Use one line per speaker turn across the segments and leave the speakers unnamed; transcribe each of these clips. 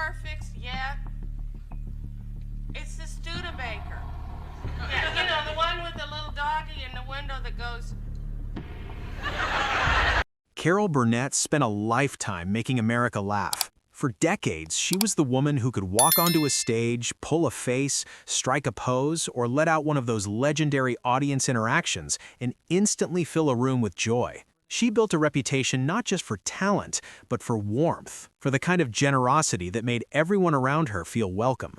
car fixed yet? It's the Studebaker. Yeah, you know, the one with the little doggy in the window that goes...
Carol Burnett spent a lifetime making America laugh. For decades, she was the woman who could walk onto a stage, pull a face, strike a pose, or let out one of those legendary audience interactions and instantly fill a room with joy. She built a reputation not just for talent, but for warmth, for the kind of generosity that made everyone around her feel welcome.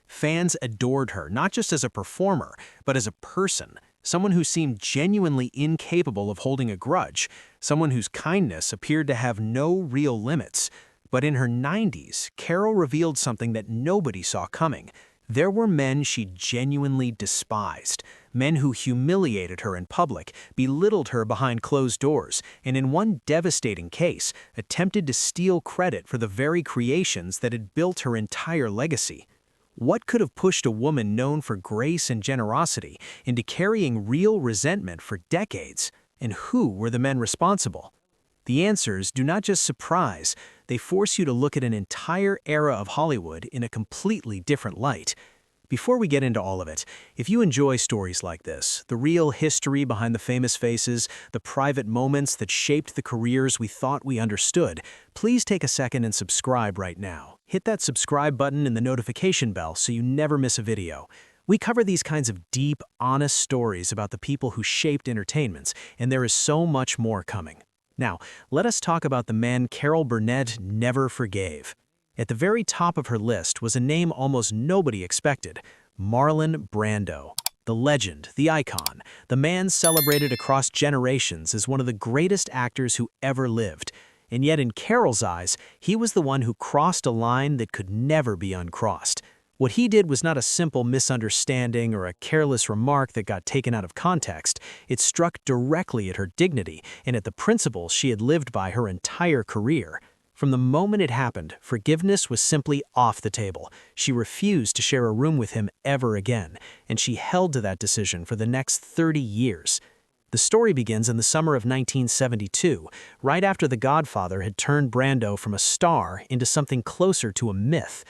Fans adored her, not just as a performer, but as a person, someone who seemed genuinely incapable of holding a grudge, someone whose kindness appeared to have no real limits. But in her 90s, Carol revealed something that nobody saw coming. There were men she genuinely despised, men who humiliated her in public, belittled her behind closed doors, and in one devastating case, attempted to steal credit for the very creations that had built her entire legacy. What could have pushed a woman known for grace and generosity into carrying real resentment for decades? And who were the men responsible? The answers do not just surprise, they force you to look at an entire era of Hollywood in a completely different light. Before we get into all of it, if you enjoy stories like this, the real history behind the famous faces, the private moments that shaped the careers we thought we understood, please take a second and subscribe right now. Hit that subscribe button and the notification bell so you never miss a video. We cover these kinds of deep, honest stories about the people who shaped entertainments, and there is so much more coming. Now, let us talk about the man Carol Burnett never forgave. At the very top of her list was a name almost nobody expected, Marlon Brando. The legend, the icon, the man celebrated across generations as one of the greatest actors who ever lived. And yet in Carol's eyes, he was the one who crossed a line that could never be uncrossed. What he did was not a simple misunderstanding or a careless remark that got taken out of context. It struck directly at her dignity and at the principles she had lived by her entire career. From the moment it happened, forgiveness was simply off the table. She refused to share a room with him ever again, and she held to that decision for the next 30 years. The story begins in the summer of 1972, right after The Godfather had turned Brando from a star into something closer to a myth.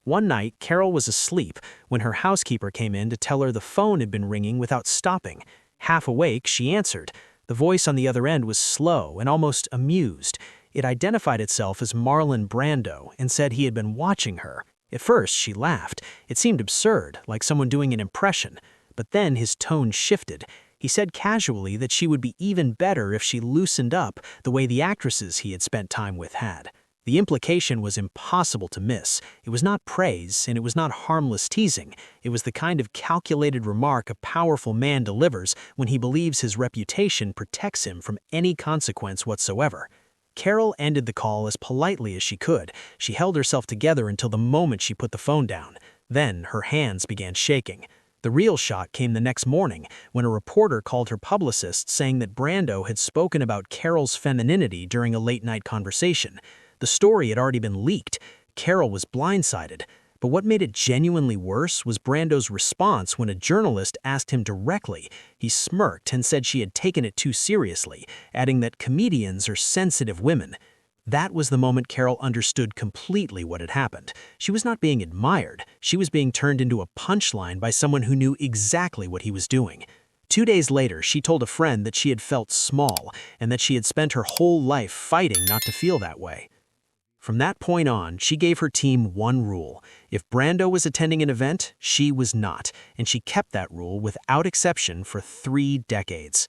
One night, Carol was asleep when her housekeeper came in to tell her the phone had been ringing without stopping. Half awake, she answered. The voice on the other end was slow and almost amused. It identified itself as Marlon Brando and said he had been watching her. At first, she laughed. It seemed absurd, like someone doing an impression. But then his tone shifted. He said casually that she would be even better if she loosened up the way the actresses he had spent time with had. The implication was impossible to miss. It was not praise, and it was not harmless teasing. It was the kind of calculated remark a powerful man delivers when he believes his reputation protects him from any consequence whatsoever. Carol ended the call as politely as she could. She held herself together until the moment she put the phone down. Then her hands began shaking. The real shock came the next morning when a reporter called her publicist saying that Brando had spoken about Carol's femininity during a late-night conversation. The story had already been leaked. Carol was blindsided. But what made it genuinely worse was Brando's response when a journalist asked him directly. He smirked and said she had taken it too seriously, adding that comedians are sensitive women. That was the moment Carol understood completely what had happened. She was not being admired. She was being turned into a punchline by someone who knew exactly what he was doing. 2 days later, she told a friend that she had felt small and that she had spent her whole life fighting not to feel that way. From that point on, she gave her team one rule. If Brando was attending an event, she was not, and she kept that rule without exception for 3 decades.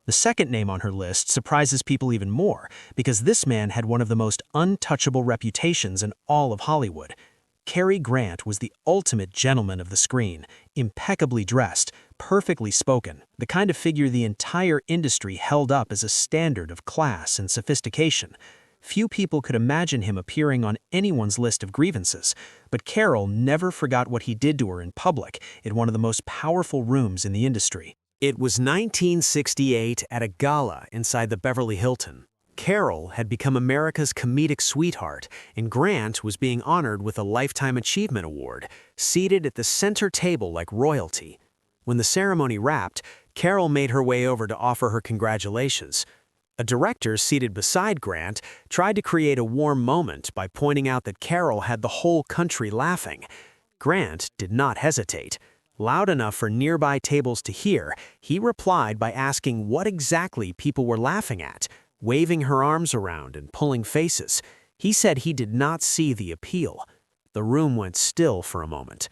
The second name on her list surprises people even more, because this man had one of the most untouchable reputations in all of Hollywood. Cary Grant was the ultimate gentleman of the screen, impeccably dressed, perfectly spoken, the kind of figure the entire industry held up as a standard of class and sophistication. Few people could imagine him appearing on anyone's list of grievances, but Carol never forgot what he did to her in public in one of the most powerful rooms in the industry. It was 1968 at a gala inside the Beverly Hilton. Carol had become America's comedic sweetheart, and Grant was being honored with a Lifetime Achievement Award, seated at the center table like royalty. When the ceremony wrapped, Carol made her way over to offer her congratulations. A director seated beside Grant tried to create a warm moment by pointing out that Carol had the whole country laughing. Grant did not hesitate. Loud enough for nearby tables to hear, he replied by asking what exactly people were laughing at, waving her arms around and pulling faces. He said he did not see the appeal. The room went still for a moment.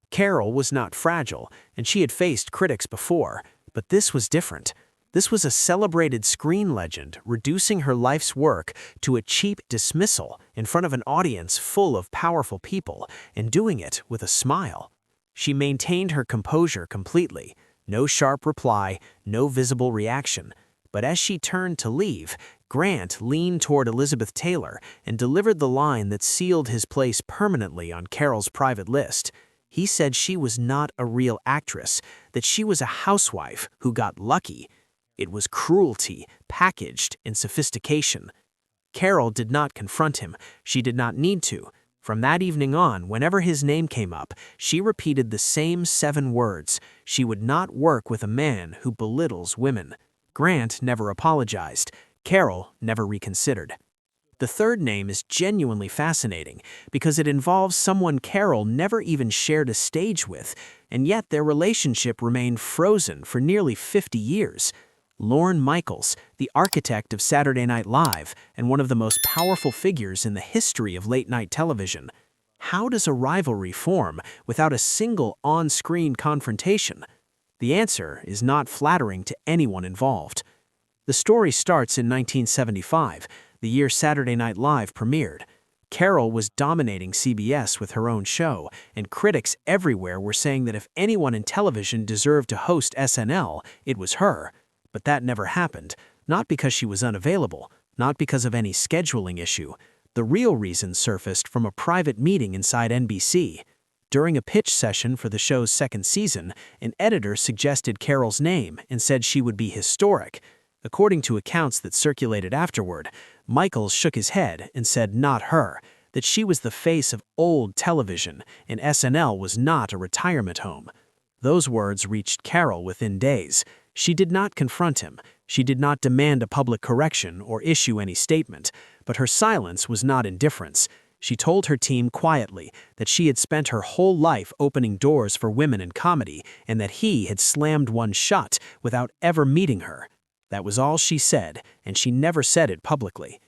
Carol was not fragile, and she had faced critics before, but this was different. This was a celebrated screen legend reducing her life's work to a cheap dismissal in front of an audience full of powerful people, and doing it with a smile. She maintained her composure completely. No sharp reply, no visible reaction. But as she turned to leave, Grant leaned toward Elizabeth Taylor and delivered the line that sealed his place permanently on Carol's private list. He said she was not a real actress, that she was a housewife who got lucky. It was cruelty, packaged in sophistication. Carol did not confront him. She did not need to. From that evening on, whenever his name came up, she repeated the same 7 words. She would not work with a man who belittles women. Grant never apologized. Carol never reconsidered. The third name is genuinely fascinating because it involves someone Carol never even shared a stage with, and yet their relationship remained frozen for nearly 50 years. Lorne Michaels, the architect of Saturday Night Live and one of the most powerful figures in the history of late-night television. How does a rivalry form without a single on-screen confrontation? The answer is not flattering to anyone involved. The story starts in 1975, the year Saturday Night Live premiered. Carol was dominating CBS with her own show, and critics everywhere were saying that if anyone in television deserved to host SNL, it was her. But that never happened, not because she was unavailable, not because of any scheduling issue. The real reason surfaced from a private meeting inside NBC. During a pitch session for the show's second season, an editor suggested Carol's name and said she would be historic. According to accounts that circulated afterward, Michaels shook his head and said not her, that she was the face of old television and SNL was not a retirement home. Those words reached Carol within days. She did not confront him. She did not demand a public correction or issue any statement, but her silence was not indifference. She told her team quietly that she had spent her whole life opening doors for women in comedy and that he had slammed one shut without ever meeting her. That was all she said, and she never said it publicly.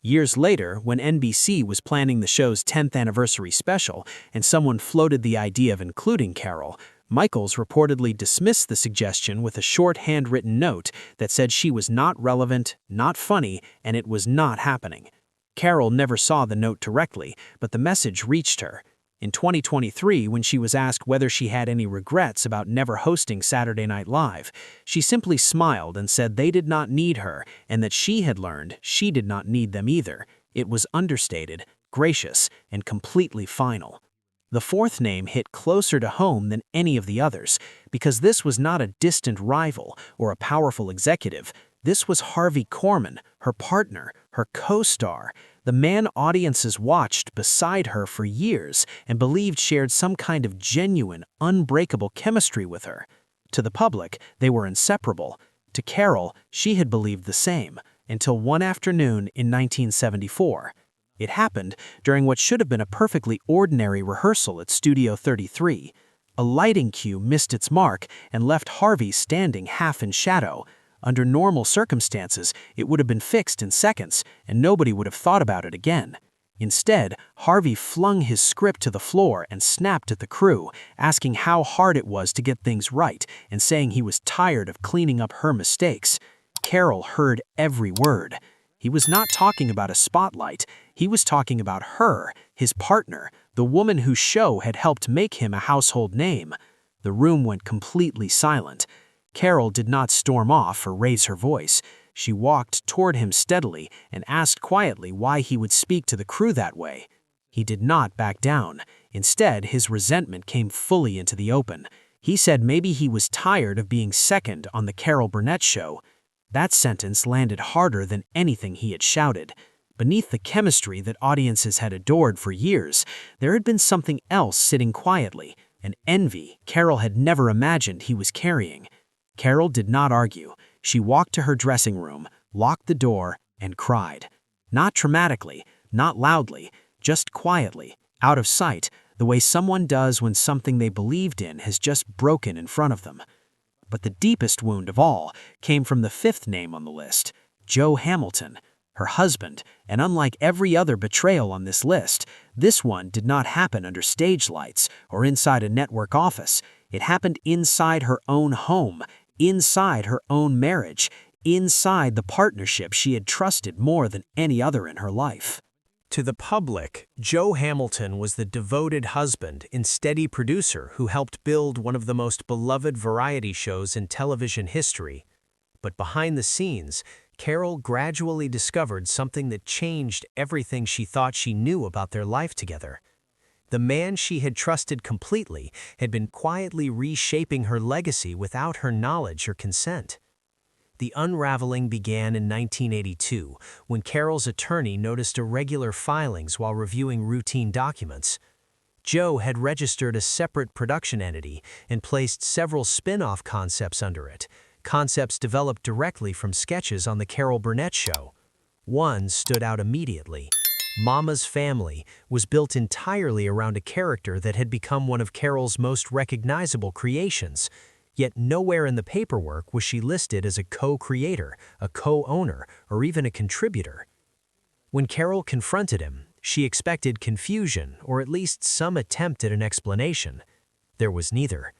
Years later, when NBC was planning the show's 10th anniversary special and someone floated the idea of including Carol, Michaels reportedly dismissed the suggestion with a short handwritten note that said she was not relevant, not funny, and it was not happening. Carol never saw the note directly, but the message reached her. In 2023, when she was asked whether she had any regrets about never hosting Saturday Night Live, she simply smiled and said they did not need her and that she had learned she did not need them either. It was understated, gracious, and completely final. The fourth name hit closer to home than any of the others, because this was not a distant rival or a powerful executive. This was Harvey Korman, her partner, her co-star, the man audiences watched beside her for years and believed shared some kind of genuine, unbreakable chemistry with her. To the public, they were inseparable. To Carol, she had believed the same, until one afternoon in 1974. It happened during what should have been a perfectly ordinary rehearsal at Studio 33. A lighting cue missed its mark and left Harvey standing half in shadow. Under normal circumstances, it would have been fixed in seconds, and nobody would have thought about it again. Instead, Harvey flung his script to the floor and snapped at the crew, asking how hard it was to get things right and saying he was tired of cleaning up her mistakes. Carol heard every word. He was not talking about a spotlight. He was talking about her, his partner, the woman whose show had helped make him a household name. The room went completely silent. Carol did not storm off or raise her voice. She walked toward him steadily and asked quietly why he would speak to the crew that way. He did not back down. Instead, his resentment came fully into the open. He said maybe he was tired of being second on the Carol Burnett show. That sentence landed harder than anything he had shouted. Beneath the chemistry that audiences had adored for years, there had been something else sitting quietly, an envy Carol had never imagined he was carrying. Carol did not argue. She walked to her dressing room, locked the door, and cried. Not dramatically, not loudly, just quietly, out of sight, the way someone does when something they believed in has just broken in front of them. But the deepest wound of all came from the fifth name on the list, Joe Hamilton, her husband, and unlike every other betrayal on this list, this one did not happen under stage lights or inside a network office. It happened inside her own home, inside her own marriage, inside the partnership she had trusted more than any other in her life. To the public, Joe Hamilton was the devoted husband and steady producer who helped build one of the most beloved variety shows in television history. But behind the scenes, Carol gradually discovered something that changed everything she thought she knew about their life together. The man she had trusted completely had been quietly reshaping her legacy without her knowledge or consent. The unraveling began in 1982, when Carol's attorney noticed irregular filings while reviewing routine documents. Joe had registered a separate production entity and placed several spin-off concepts under it, concepts developed directly from sketches on The Carol Burnett Show. One stood out immediately. Mama's Family was built entirely around a character that had become one of Carol's most recognizable creations. Yet nowhere in the paperwork was she listed as a co-creator, a co-owner, or even a contributor. When Carol confronted him, she expected confusion or at least some attempt at an explanation. There was neither.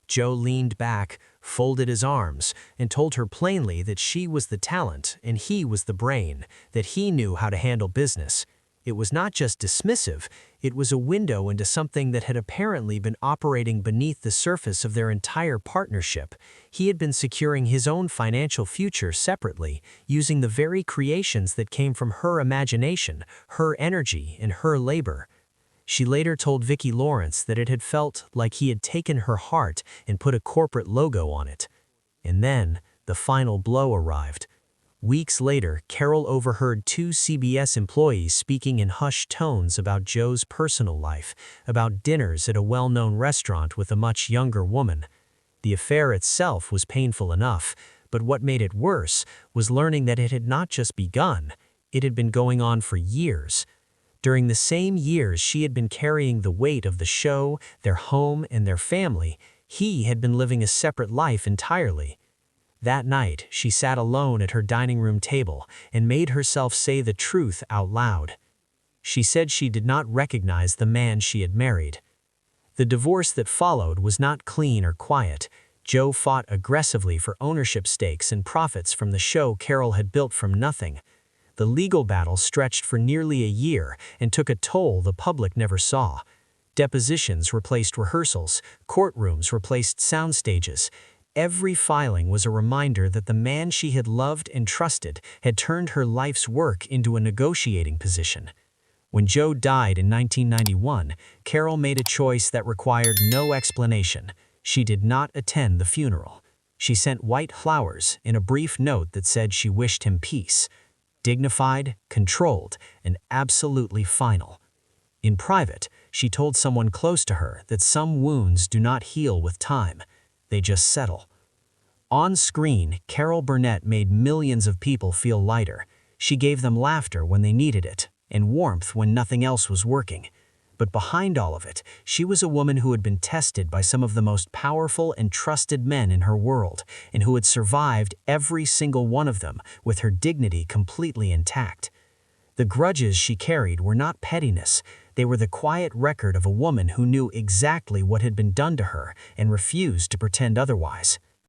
Joe leaned back, folded his arms, and told her plainly that she was the talent and he was the brain, that he knew how to handle business. It was not just dismissive, it was a window into something that had apparently been operating beneath the surface of their entire partnership. He had been securing his own financial future separately, using the very creations that came from her imagination, her energy, and her labor. She later told Vicki Lawrence that it had felt like he had taken her heart and put a corporate logo on it. And then, the final blow arrived. Weeks later, Carol overheard two CBS employees speaking in hushed tones about Joe's personal life, about dinners at a well-known restaurant with a much younger woman. The affair itself was painful enough, but what made it worse was learning that it had not just begun, it had been going on for years. During the same years she had been carrying the weight of the show, their home, and their family, he had been living a separate life entirely. That night, she sat alone at her dining room table and made herself say the truth out loud. She said she did not recognize the man she had married. The divorce that followed was not clean or quiet. Joe fought aggressively for ownership stakes and profits from the show Carol had built from nothing. The legal battle stretched for nearly a year and took a toll the public never saw. Depositions replaced rehearsals, courtrooms replaced sound stages. Every filing was a reminder that the man she had loved and trusted had turned her life's work into a negotiating position. When Joe died in 1991, Carol made a choice that required no explanation. She did not attend the funeral. She sent white flowers in a brief note that said she wished him peace. Dignified, controlled, and absolutely final. In private, she told someone close to her that some wounds do not heal with time. They just settle. On screen, Carol Burnett made millions of people feel lighter. She gave them laughter when they needed it, and warmth when nothing else was working. But behind all of it, she was a woman who had been tested by some of the most powerful and trusted men in her world, and who had survived every single one of them with her dignity completely intact. The grudges she carried were not pettiness. They were the quiet record of a woman who knew exactly what had been done to her and refused to pretend otherwise.